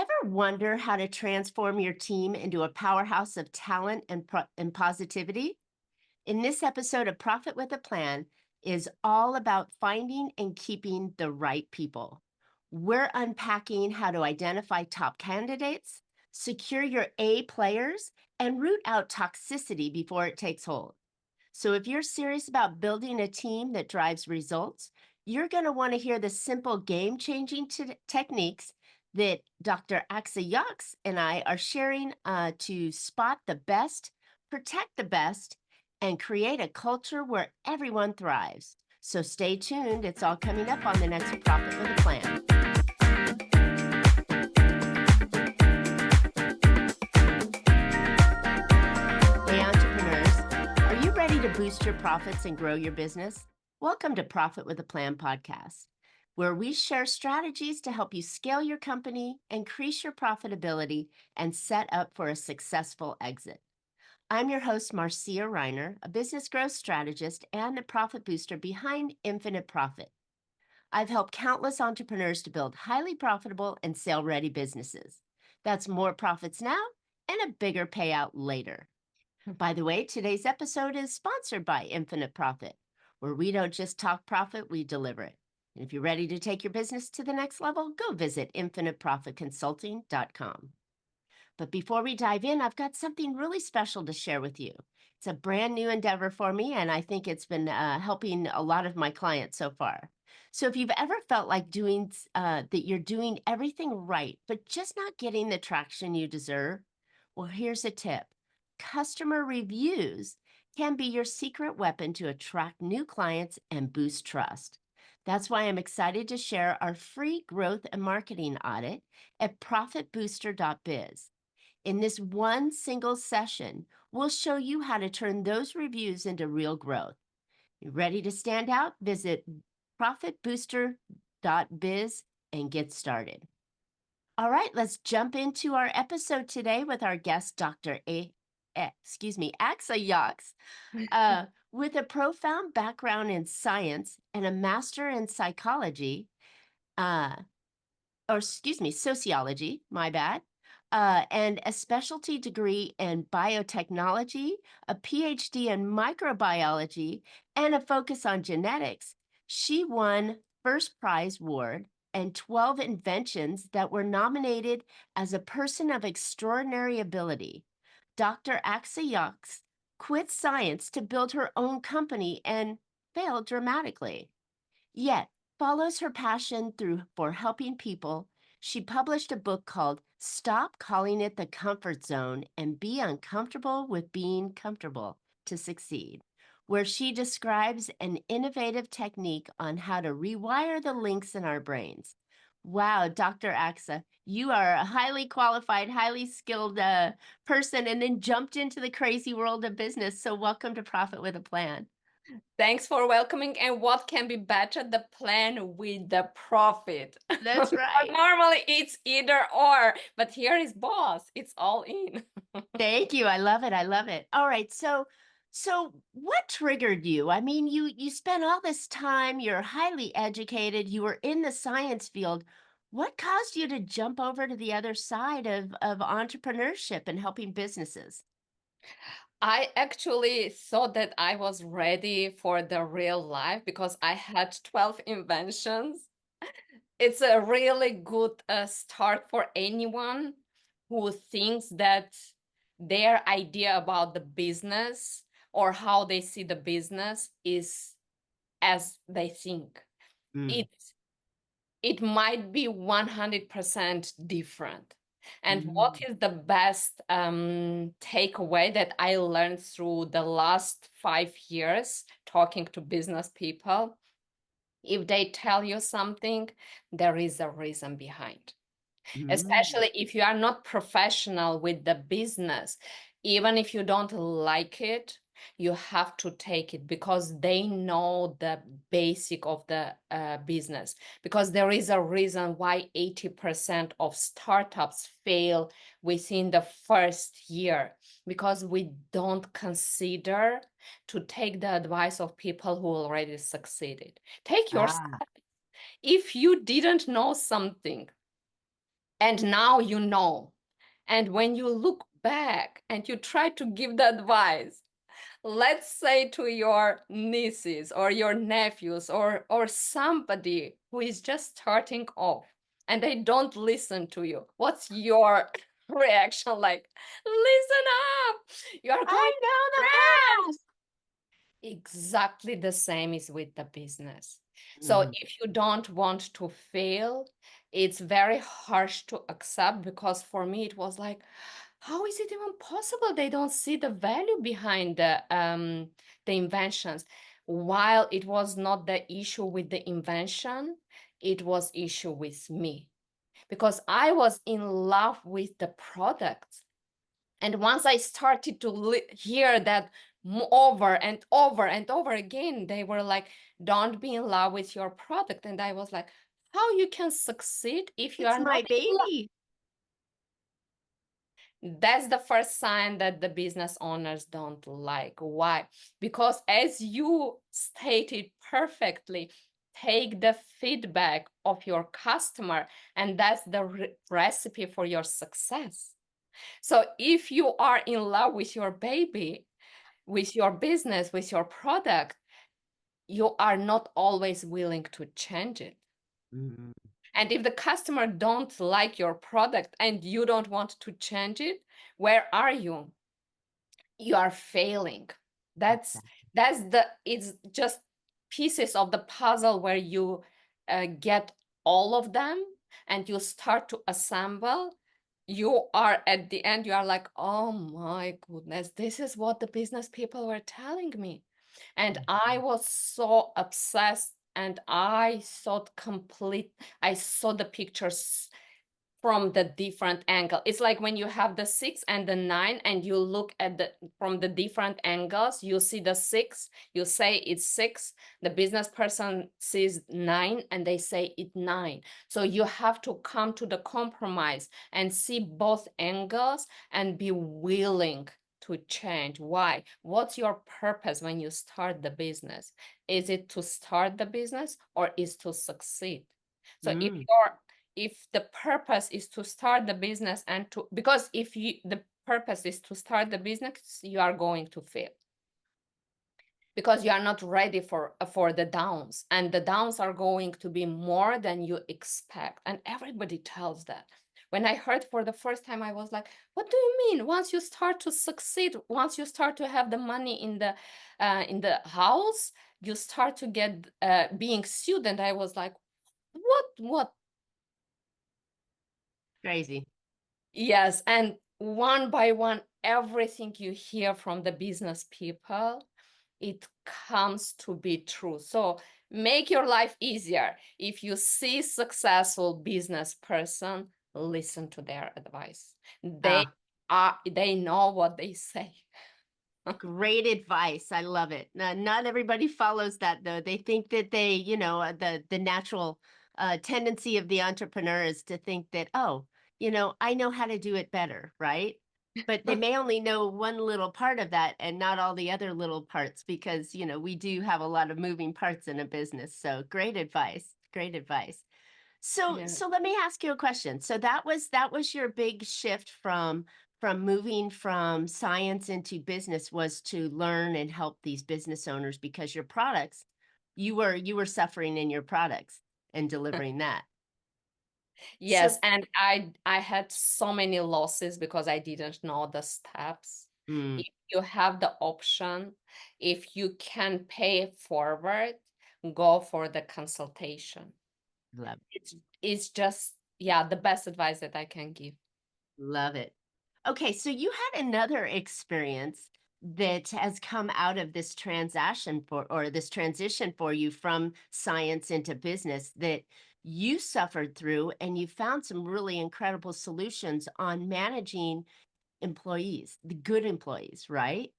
Ever wonder how to transform your team into a powerhouse of talent and positivity? In this episode of Profit with a Plan is all about finding and keeping the right people. We're unpacking how to identify top candidates, secure your A players, and root out toxicity before it takes hold. So if you're serious about building a team that drives results, you're going to want to hear the simple game-changing techniques that Dr. Axa Yox and I are sharing to spot the best, protect the best, and create a culture where everyone thrives. So stay tuned. It's all coming up on the next Profit with a Plan. Hey, entrepreneurs, are you ready to boost your profits and grow your business? Welcome to Profit with a Plan podcast, where we share strategies to help you scale your company, increase your profitability, and set up for a successful exit. I'm your host, Marcia Riner, a business growth strategist and the profit booster behind Infinite Profit. I've helped countless entrepreneurs to build highly profitable and sale-ready businesses. That's more profits now and a bigger payout later. By the way, today's episode is sponsored by Infinite Profit, where we don't just talk profit, we deliver it. And if you're ready to take your business to the next level, go visit infiniteprofitconsulting.com. But before we dive in, I've got something really special to share with you. It's a brand new endeavor for me, and I think it's been helping a lot of my clients so far. So if you've ever felt like that you're doing everything right, but just not getting the traction you deserve, well, here's a tip. Customer reviews can be your secret weapon to attract new clients and boost trust. That's why I'm excited to share our free growth and marketing audit at profitbooster.biz. In this one single session, we'll show you how to turn those reviews into real growth. You ready to stand out? Visit profitbooster.biz and get started. All right, let's jump into our episode today with our guest, Dr. Axa Yox. With a profound background in science and a master in sociology, my bad, and a specialty degree in biotechnology, a PhD in microbiology, and a focus on genetics. She won first prize award and 12 inventions that were nominated as a person of extraordinary ability. Dr. Axa Yox quit science to build her own company and failed dramatically. Yet follows her passion for helping people. She published a book called Stop Calling It the Comfort Zone and Be Uncomfortable with Being Comfortable to Succeed, where she describes an innovative technique on how to rewire the links in our brains. Wow, Dr. Axa, you are a highly qualified, highly skilled person and then jumped into the crazy world of business. So welcome to Profit with a Plan. Thanks for welcoming. And what can be better, the plan with the profit? That's right. Normally it's either or, but here is boss. It's all in. Thank you. I love it. I love it. All right. So what triggered you? I mean, you spent all this time, you're highly educated, you were in the science field. What caused you to jump over to the other side of entrepreneurship and helping businesses? I actually thought that I was ready for the real life because I had 12 inventions. It's a really good start for anyone who thinks that their idea about the business or how they see the business is as they think. Mm. It might be 100% different. And what Mm. is the best takeaway that I learned through the last 5 years talking to business people? If they tell you something, there is a reason behind. Mm. Especially if you are not professional with the business, even if you don't like it, you have to take it because they know the basic of the business. Because there is a reason why 80% of startups fail within the first year, because we don't consider to take the advice of people who already succeeded. Take your Ah. if you didn't know something And now you know. And when you look back and you try to give the advice, let's say to your nieces or your nephews or somebody who is just starting off and they don't listen to you, what's your reaction? Like, listen up, you are going I to know the crash. path. Exactly the same is with the business. So Mm, if you don't want to fail, it's very harsh to accept, because for me it was like, how is it even possible they don't see the value behind the inventions? While it was not the issue with the invention, it was issue with me, because I was in love with the product. And once I started to hear that over and over and over again, they were like, don't be in love with your product. And I was like, how you can succeed if you it's are not my in love? baby. That's the first sign that the business owners don't like. Why? Because as you stated perfectly, take the feedback of your customer, and that's the recipe for your success. So if you are in love with your baby, with your business, with your product, you are not always willing to change it. Mm, And if the customer don't like your product and you don't want to change it, where are you? You are failing. That's exactly. it's just pieces of the puzzle where you get all of them and you start to assemble. You are at the end, you are like, oh my goodness, this is what the business people were telling me. And I Mhm. was so obsessed, and I saw the pictures from the different angle. It's like when you have the 6 and the 9 and you look at the from the different angles, you see the 6, you say it's 6, the business person sees 9 and they say it's 9. So you have to come to the compromise and see both angles and be willing to change. Why? What's your purpose when you start the business? Is it to start the business or is to succeed? So Mm, if the purpose is to start the business and to, because if you the purpose is to start the business, you are going to fail, because you are not ready for the downs, and the downs are going to be more than you expect, and everybody tells that. When I heard for the first time, I was like, what do you mean? Once you start to succeed, once you start to have the money in the house, you start to get being sued. And I was like, what? crazy. Yes, and one by one, everything you hear from the business people, it comes to be true. So make your life easier. If you see successful business person, listen to their advice. Ah, They know what they say. great advice. I love it. Not everybody follows that though. They think that they, the natural tendency of the entrepreneur is to think that, oh, I know how to do it better, right? But they may only know one little part of that and not all the other little parts, because, we do have a lot of moving parts in a business. So great advice. Great advice. So Yeah. so let me ask you a question. So that was your big shift from moving from science into business, was to learn and help these business owners, because your products, you were suffering in your products and delivering that. So Yes, and I had so many losses because I didn't know the steps. mm, If you have the option, if you can pay it forward, go for the consultation. love It's just, yeah, the best advice that I can give. love it. Okay, so you had another experience that has come out of this transaction for or this transition for you from science into business, that you suffered through, and you found some really incredible solutions on managing employees, the good employees, right?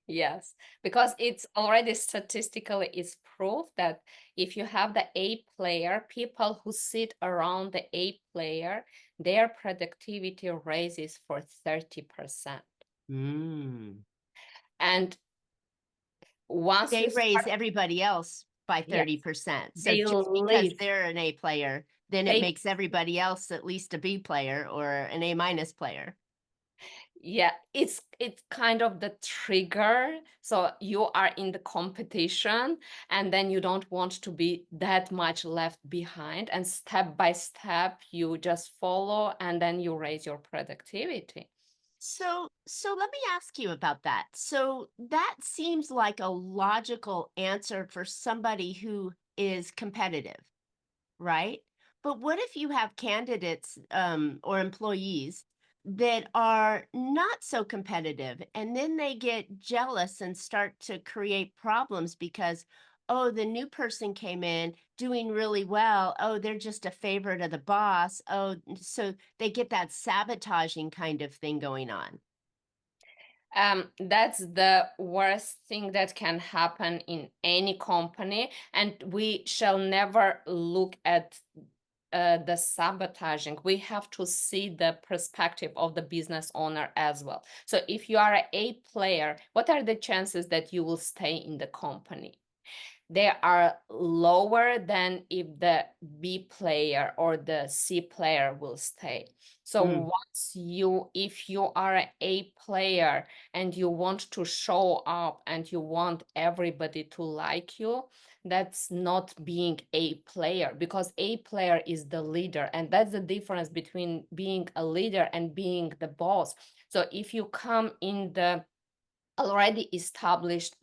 Yes, because it's already statistically is proof that if you have the A player, people who sit around the A player, their productivity raises for 30%. Mm. And once They you raise start, everybody else by yes, 30%. So they just because live. they're an A player then it They makes everybody else at least a B player or an A minus player. Yeah, it's kind of the trigger. So you are in the competition, and then you don't want to be that much left behind. And step by step, you just follow, and then you raise your productivity. So let me ask you about that. So that seems like a logical answer for somebody who is competitive, right? But what if you have candidates or employees that are not so competitive and then they get jealous and start to create problems because, oh, the new person came in doing really well. Oh, they're just a favorite of the boss. Oh, so they get that sabotaging kind of thing going on. That's the worst thing that can happen in any company, and we shall never look at the sabotaging. We have to see the perspective of the business owner as well. So if you are a A player, what are the chances that you will stay in the company? They are lower than if the B player or the C player will stay. So Mm, if you are an A player and you want to show up and you want everybody to like you, that's not being A player, because A player is the leader. And that's the difference between being a leader and being the boss. So if you come in the already established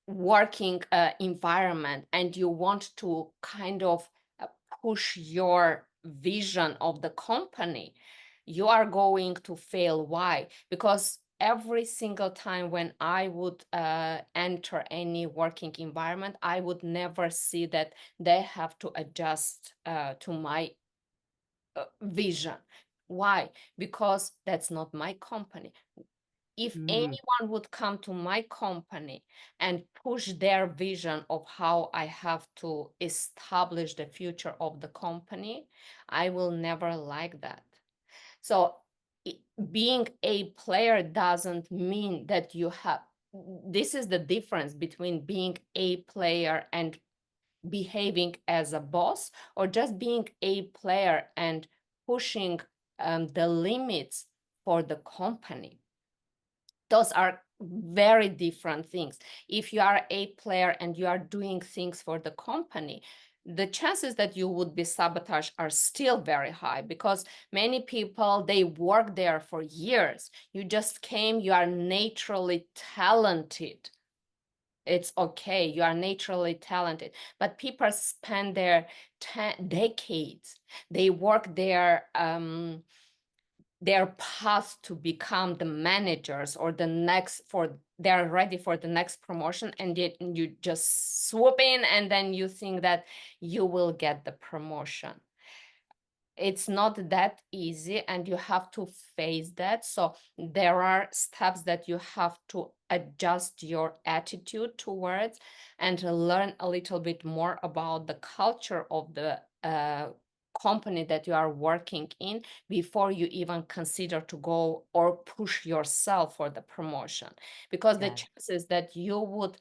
working environment and you want to kind of push your vision of the company, you are going to fail. Why? Because every single time when I would enter any working environment, I would never see that they have to adjust to my vision. Why? Because that's not my company. If mm, anyone would come to my company and push their vision of how I have to establish the future of the company, I will never like that. So being a player doesn't mean that you have, this is the difference between being a player and behaving as a boss, or just being a player and pushing the limits for the company. Those are very different things. If you are a player and you are doing things for the company, the chances that you would be sabotaged are still very high, because many people, they work there for years. You just came, you are naturally talented. It's okay, you are naturally talented, but people spend their decades. They work their path to become the managers or the next, for they're ready for the next promotion, and yet you just swoop in and then you think that you will get the promotion. It's not that easy, and you have to face that. So there are steps that you have to adjust your attitude towards, and to learn a little bit more about the culture of the company that you are working in before you even consider to go or push yourself for the promotion. Because the yeah. chances that you would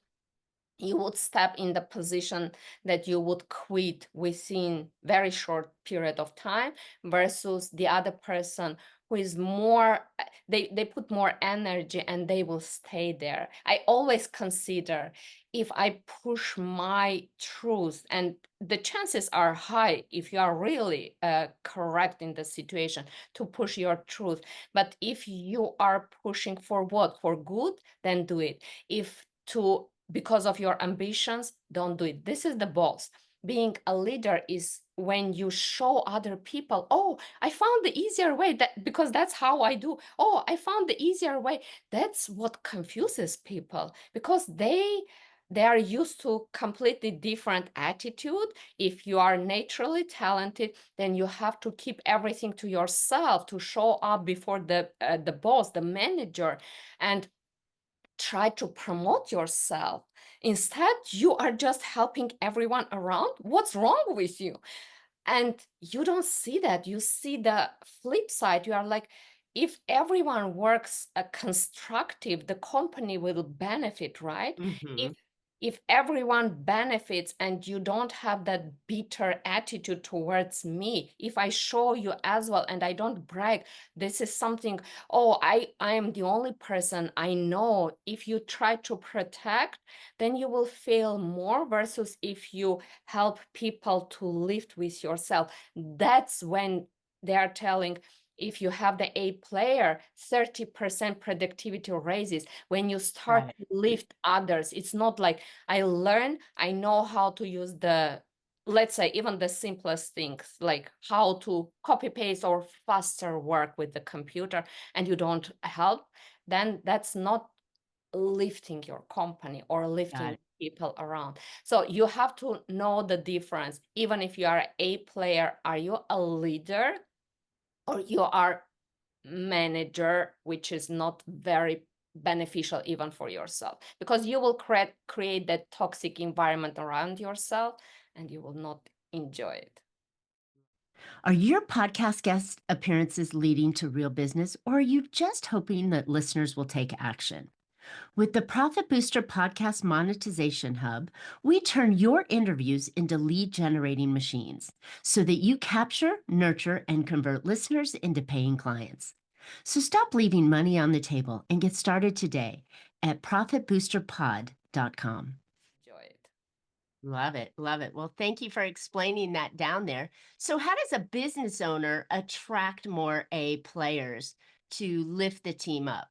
step in the position that you would quit within very short period of time, versus the other person who is more, they put more energy and they will stay there. I always consider, if I push my truth, and the chances are high if you are really correct in the situation to push your truth, but if you are pushing for what, for good, then do it. If to because of your ambitions, don't do it. This is the boss. Being a leader is when you show other people, oh, I found the easier way, that because that's how I do. Oh, I found the easier way. That's what confuses people, because they are used to completely different attitude. If you are naturally talented, then you have to keep everything to yourself to show up before the boss, the manager, and try to promote yourself. Instead, you are just helping everyone around. What's wrong with you? And you don't see that. You see the flip side. You are like, if everyone works constructive, the company will benefit, right? If Hmm. if everyone benefits and you don't have that bitter attitude towards me, if I show you as well and I don't brag, this is something, oh, I am the only person I know. If you try to protect, then you will fail more versus if you help people to lift with yourself. That's when they are telling, if you have the A player, 30% productivity raises. When you start Got it. to lift others, it's not like I know how to use the, let's say, even the simplest things, like how to copy paste or faster work with the computer, and you don't help, then that's not lifting your company or Got lifting it. people around. So you have to know the difference. Even if you are a player, are you a leader or you are manager, which is not very beneficial even for yourself, because you will create that toxic environment around yourself and you will not enjoy it. Are your podcast guest appearances leading to real business, or are you just hoping that listeners will take action? With the Profit Booster Podcast Monetization Hub, we turn your interviews into lead generating machines so that you capture, nurture, and convert listeners into paying clients. So stop leaving money on the table and get started today at profitboosterpod.com. Enjoy it. Love it. Love it. Well, thank you for explaining that down there. So, how does a business owner attract more A players to lift the team up?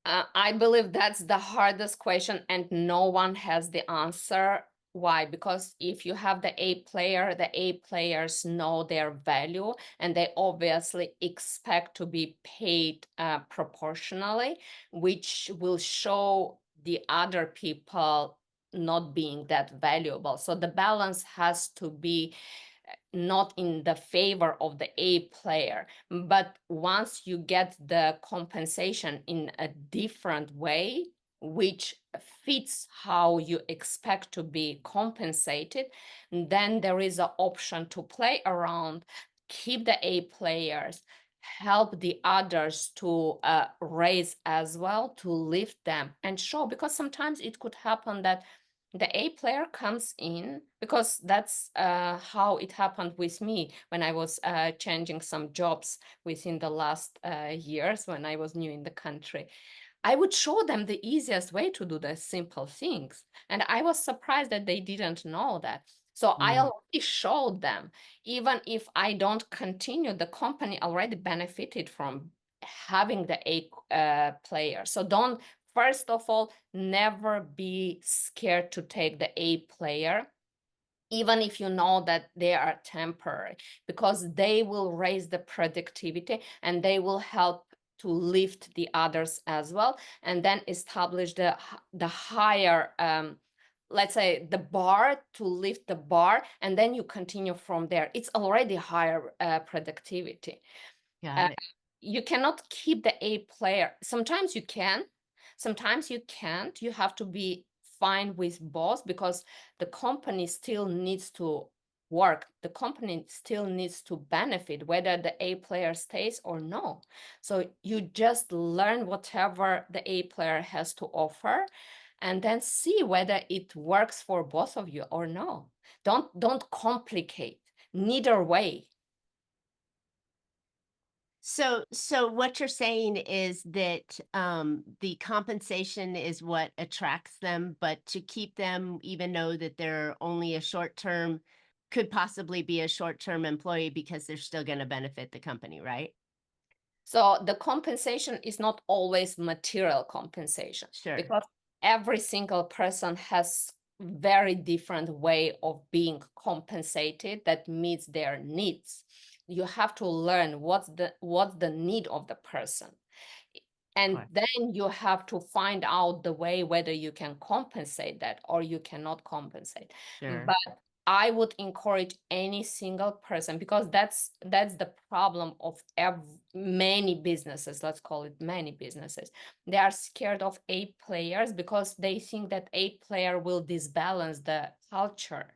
I believe that's the hardest question, and no one has the answer. Why? Because if you have the A player, the A players know their value and they obviously expect to be paid proportionally, which will show the other people not being that valuable. So the balance has to be not in the favor of the A player. But once you get the compensation in a different way, which fits how you expect to be compensated, then there is an option to play around, keep the A players, help the others to raise as well, to lift them and show, because sometimes it could happen that the A player comes in, because that's how it happened with me when I was changing some jobs within the last years when I was new in the country. I would show them the easiest way to do the simple things. And I was surprised that they didn't know that. So I Mm. already showed them, even if I don't continue, the company already benefited from having the A player. So don't, first of all, never be scared to take the A player, even if you know that they are temporary, because they will raise the productivity and they will help to lift the others as well, and then establish the higher, let's say, the bar, to lift the bar, and then you continue from there. It's already higher productivity. Got uh, it. you cannot keep the A player. Sometimes you can, sometimes you can't. You have to be fine with both, because the company still needs to work. The company still needs to benefit, whether the A player stays or no. So you just learn whatever the A player has to offer, and then see whether it works for both of you or no. Don't complicate neither way. So what you're saying is that the compensation is what attracts them, but to keep them, even though that they're only a short term, could possibly be a short term employee because they're still going to benefit the company, right? So the compensation is not always material compensation, Sure. because every single person has very different way of being compensated that meets their needs. You have to learn what's the need of the person. Of And course. then you have to find out the way whether you can compensate that or you cannot compensate. Sure. I would encourage any single person, because that's the problem of many businesses. Let's call it many businesses. They are scared of A players because they think that A player will disbalance the culture,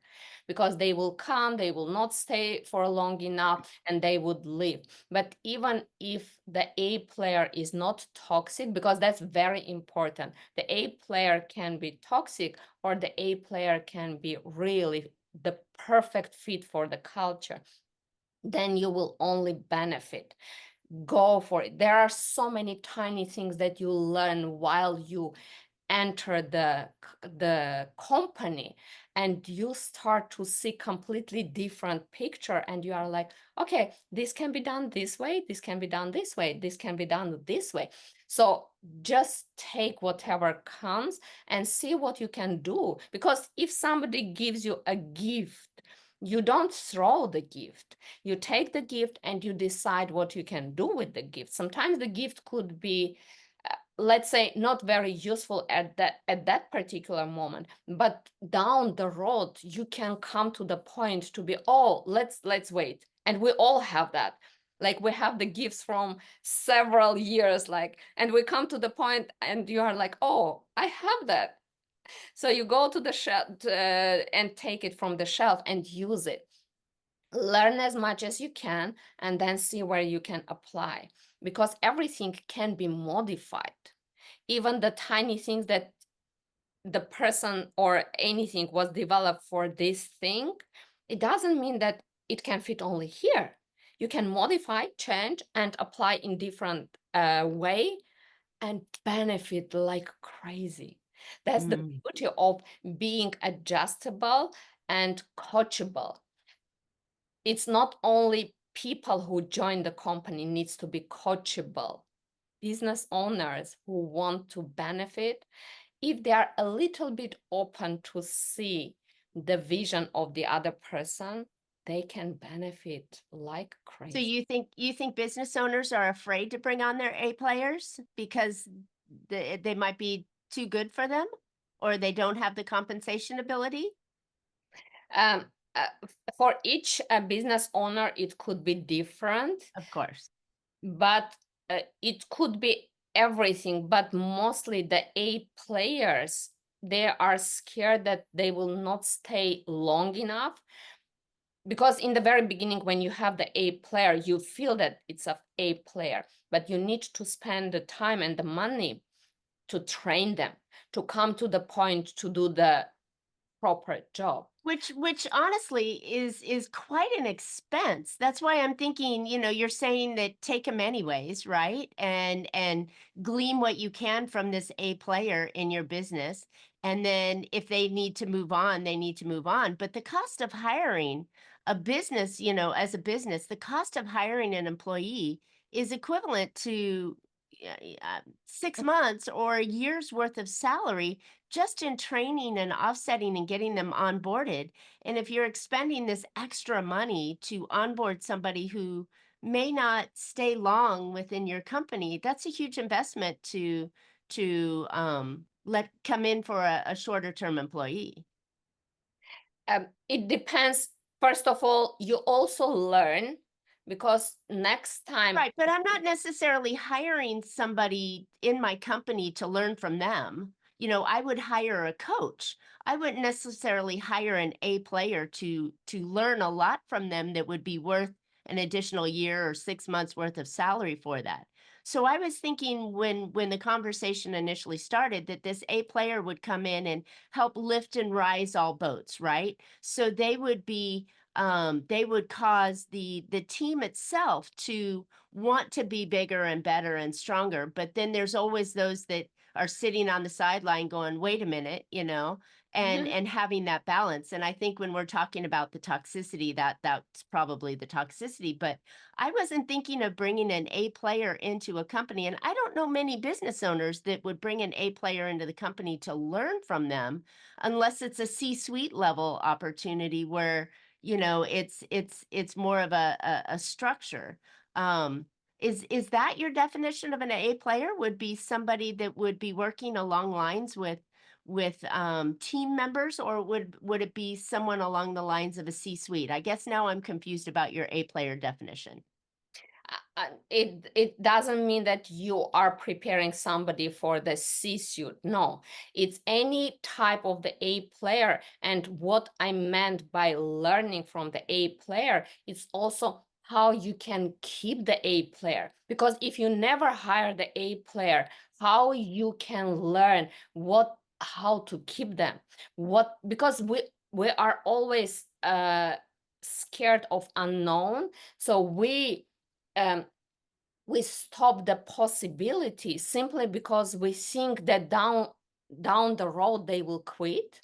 because they will come, they will not stay for long enough, and they would leave. But even if the A player is not toxic, because that's very important, the A player can be toxic, or the A player can be really the perfect fit for the culture, then you will only benefit. Go for it. There are so many tiny things that you learn while you enter the company, and you start to see completely different picture, and you are like, okay, this can be done this way, this can be done this way, this can be done this way. So just take whatever comes and see what you can do, because if somebody gives you a gift, you don't throw the gift. You take the gift and you decide what you can do with the gift. Sometimes the gift could be, let's say, not very useful at that particular moment, but down the road you can come to the point to be, oh, let's wait. And we all have that. Like, we have the gifts from several years, like, and we come to the point and you are like, oh, I have that. So you go to the shelf and take it from the shelf and use it. Learn as much as you can, and then see where you can apply, because everything can be modified. Even the tiny things that the person or anything was developed for this thing, it doesn't mean that it can fit only here. You can modify, change, and apply in different way, and benefit like crazy. That's the Mm. beauty of being adjustable and coachable. It's not only people who join the company needs to be coachable. Business owners who want to benefit, if they are a little bit open to see the vision of the other person, they can benefit like So crazy. you think business owners are afraid to bring on their A players because they might be too good for them, or they don't have the compensation ability? Um, for each business owner, it could be different, Of course. but it could be everything. But mostly the A players, they are scared that they will not stay long enough, because in the very beginning, when you have the A player, you feel that it's a A player, but you need to spend the time and the money to train them to come to the point to do the proper job. Which honestly is quite an expense. That's why I'm thinking, you're saying that take them anyways, right? And glean what you can from this A player in your business. And then if they need to move on, they need to move on. But the cost of hiring a business, as a business, the cost of hiring an employee is equivalent to 6 months or a year's worth of salary just in training and offsetting and getting them onboarded. And if you're expending this extra money to onboard somebody who may not stay long within your company, that's a huge investment to let come in for a shorter term employee. It depends. First of all, you also learn, because next time, Right, but I'm not necessarily hiring somebody in my company to learn from them. I would hire a coach. I wouldn't necessarily hire an A player to learn a lot from them that would be worth an additional year or 6 months worth of salary for that. So I was thinking when the conversation initially started that this A player would come in and help lift and rise all boats, right? So they would cause the team itself to want to be bigger and better and stronger. But then there's always those that are sitting on the sideline going, wait a minute, and having that balance. And I think when we're talking about the toxicity, that's probably the toxicity. But I wasn't thinking of bringing an A player into a company. And I don't know many business owners that would bring an A player into the company to learn from them unless it's a C-suite level opportunity where it's more of a structure. um is that your definition of an A player? Would be somebody that would be working along lines with team members, or would it be someone along the lines of a C-suite? I guess now I'm confused about your A player definition. It doesn't mean that you are preparing somebody for the C-suite. No, it's any type of the A player. And what I meant by learning from the A player, it's also how you can keep the A player. Because if you never hire the A player, how you can learn how to keep them? Because we are always scared of unknown, so um, we stop the possibility simply because we think that down the road they will quit.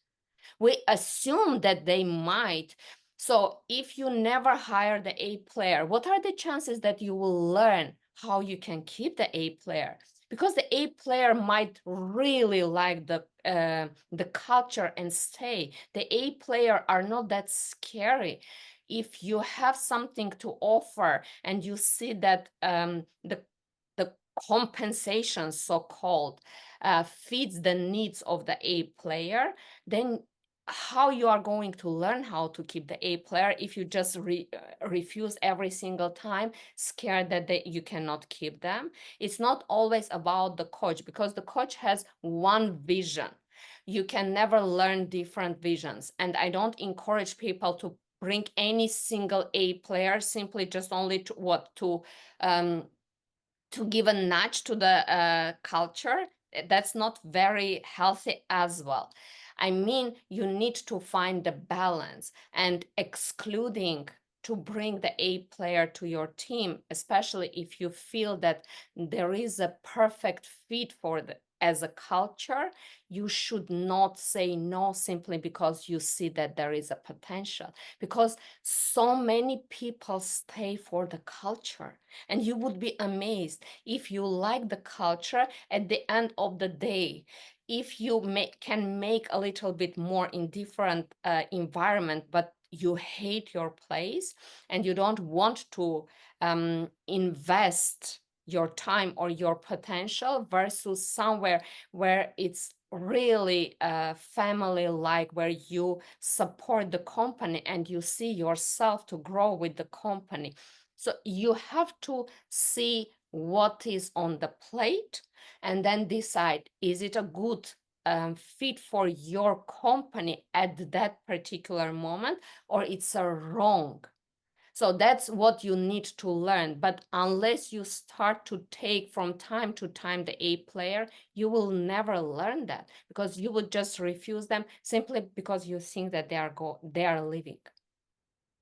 We assume that they might. So if you never hire the A player, what are the chances that you will learn how you can keep the A player? Because the A player might really like the culture and stay. The A player are not that scary. If you have something to offer and you see that the compensation, so-called, fits the needs of the A player, then how you are going to learn how to keep the A player if you just refuse every single time, scared that you cannot keep them? It's not always about the coach, because the coach has one vision. You can never learn different visions. And I don't encourage people to bring any single A player simply just only to give a nudge to the culture. That's not very healthy as well. I mean, you need to find the balance, and excluding to bring the A player to your team, especially if you feel that there is a perfect fit for the as a culture, you should not say no simply because you see that there is a potential, because so many people stay for the culture. And you would be amazed if you like the culture at the end of the day. If you can make a little bit more in different environment, but you hate your place and you don't want to invest your time or your potential versus somewhere where it's really family like, where you support the company and you see yourself to grow with the company. So you have to see what is on the plate and then decide, is it a good fit for your company at that particular moment, or it's a wrong? So that's what you need to learn. But unless you start to take from time to time the A player, you will never learn that, because you would just refuse them simply because you think that they are leaving.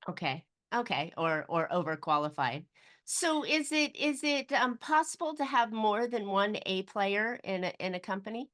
Okay. Okay. Or overqualified. So is it possible to have more than one A player in a company?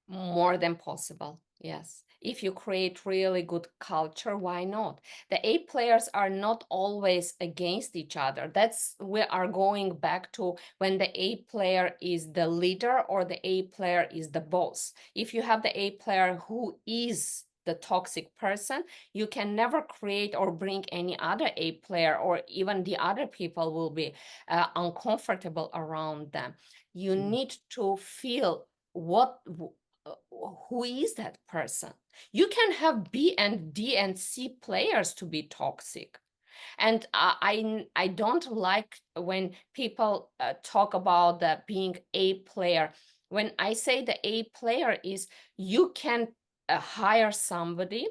More than possible, yes. If you create really good culture, why not? The A players are not always against each other. That's, we are going back to when the A player is the leader or the A player is the boss. If you have the A player who is the toxic person, you can never create or bring any other A player, or even the other people will be uncomfortable around them. You Mm. need to feel what who is that person. You can have B and D and C players to be toxic. And I don't like when people talk about being A player. When I say the A player is, you can hire somebody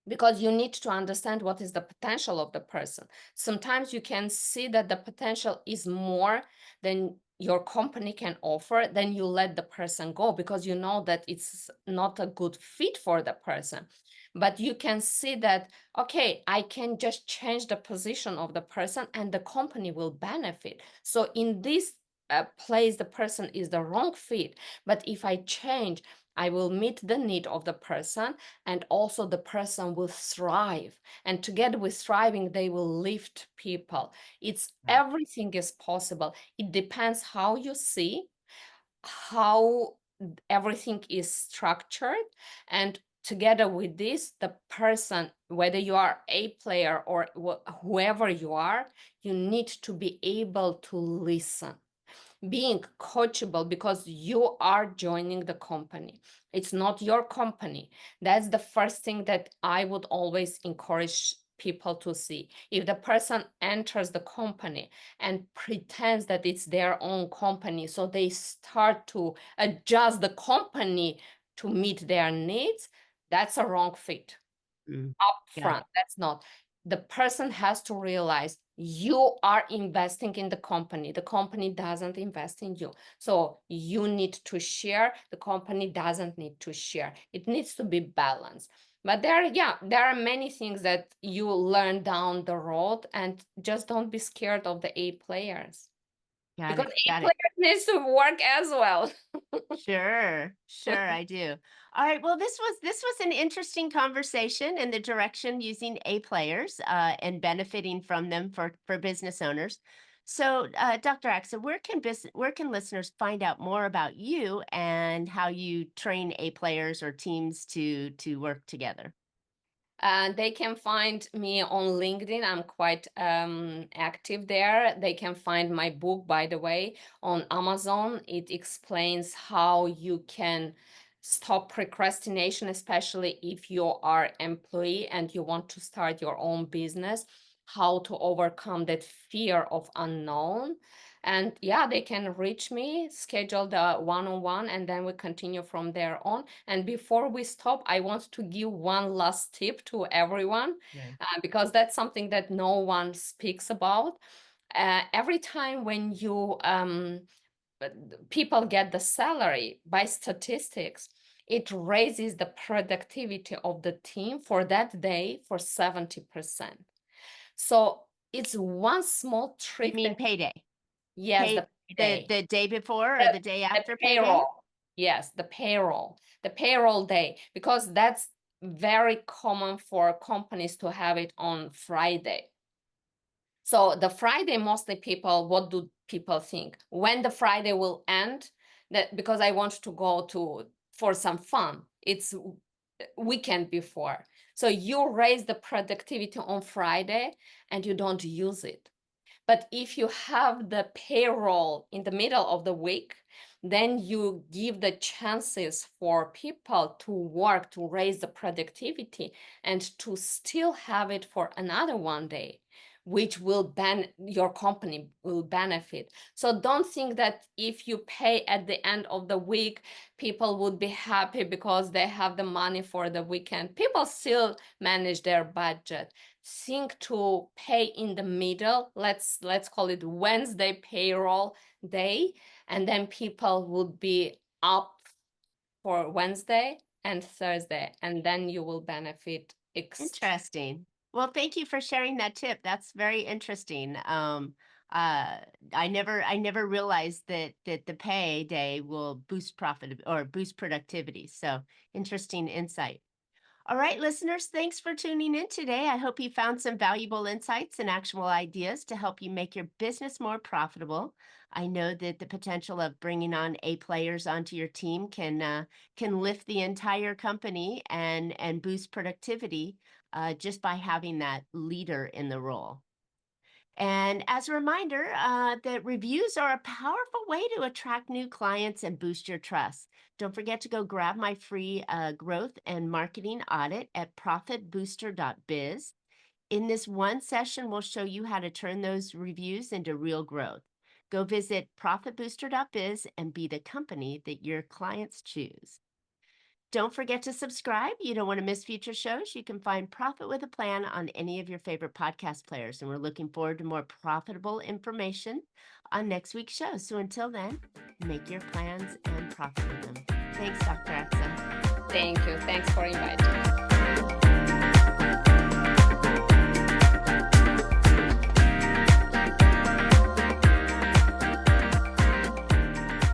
because you need to understand what is the potential of the person. Sometimes you can see that the potential is more than your company can offer, then you let the person go because you know that it's not a good fit for the person. But you can see that, okay, I can just change the position of the person and the company will benefit. So in this place, the person is the wrong fit. But if I change, I will meet the need of the person, and also the person will thrive. And together with thriving, they will lift people. It's Right. everything is possible. It depends how you see, how everything is structured, and together with this, the person, whether you are a player or whoever you are, you need to be able to listen. being coachable because you are joining the company. It's not your company. That's the first thing that I would always encourage people to see. If the person enters the company and pretends that it's their own company, so they start to adjust the company to meet their needs, that's a wrong fit Mm, up got front. it. That's not. The person has to realize you are investing in the company. The company doesn't invest in you. So you need to share. The company doesn't need to share. It needs to be balanced. But there are many things that you learn down the road, and just don't be scared of the A players Got because it. A Got it. players needs to work as well. Sure, sure, I do. All right. Well, this was an interesting conversation in the direction using A players and benefiting from them for business owners. So, Dr. Axa, where can listeners find out more about you and how you train A players or teams to work together? They can find me on LinkedIn. I'm quite active there. They can find my book, by the way, on Amazon. It explains how you can stop procrastination, especially if you are employee and you want to start your own business, how to overcome that fear of unknown. And yeah, they can reach me, schedule the one-on-one, and then we continue from there on. And before we stop, I want to give one last tip to everyone, Yeah. because that's something that no one speaks about. Every time when you people get the salary by statistics, it raises the productivity of the team for that day for 70%. So it's one small You trick mean that, payday? yes, the Pay payday. the day before or The, the day the after payday? payroll. Yes, the payroll day, because that's very common for companies to have it on Friday. So the Friday, mostly people, what do people think? When the Friday will end, that because I want to go to for some fun. It's weekend before. So you raise the productivity on Friday and you don't use it. But if you have the payroll in the middle of the week, then you give the chances for people to work to raise the productivity and to still have it for another one day, which will your company will benefit. So don't think that if you pay at the end of the week, people would be happy because they have the money for the weekend. People still manage their budget. Think to pay in the middle. Let's call it Wednesday payroll day, and then people would be up for Wednesday and Thursday, and then you will benefit extra. Interesting. Well, thank you for sharing that tip. That's very interesting. I never realized that the pay day will boost profit or boost productivity. So interesting insight. All right, listeners, thanks for tuning in today. I hope you found some valuable insights and actionable ideas to help you make your business more profitable. I know that the potential of bringing on A players onto your team can lift the entire company and boost productivity just by having that leader in the role. And as a reminder, that reviews are a powerful way to attract new clients and boost your trust. Don't forget to go grab my free growth and marketing audit at profitbooster.biz. In this one session, we'll show you how to turn those reviews into real growth. Go visit profitbooster.biz and be the company that your clients choose. Don't forget to subscribe. You don't want to miss future shows. You can find Profit with a Plan on any of your favorite podcast players. And we're looking forward to more profitable information on next week's show. So until then, make your plans and profit with them. Thanks, Dr. Axa. Thank you. Thanks for inviting me.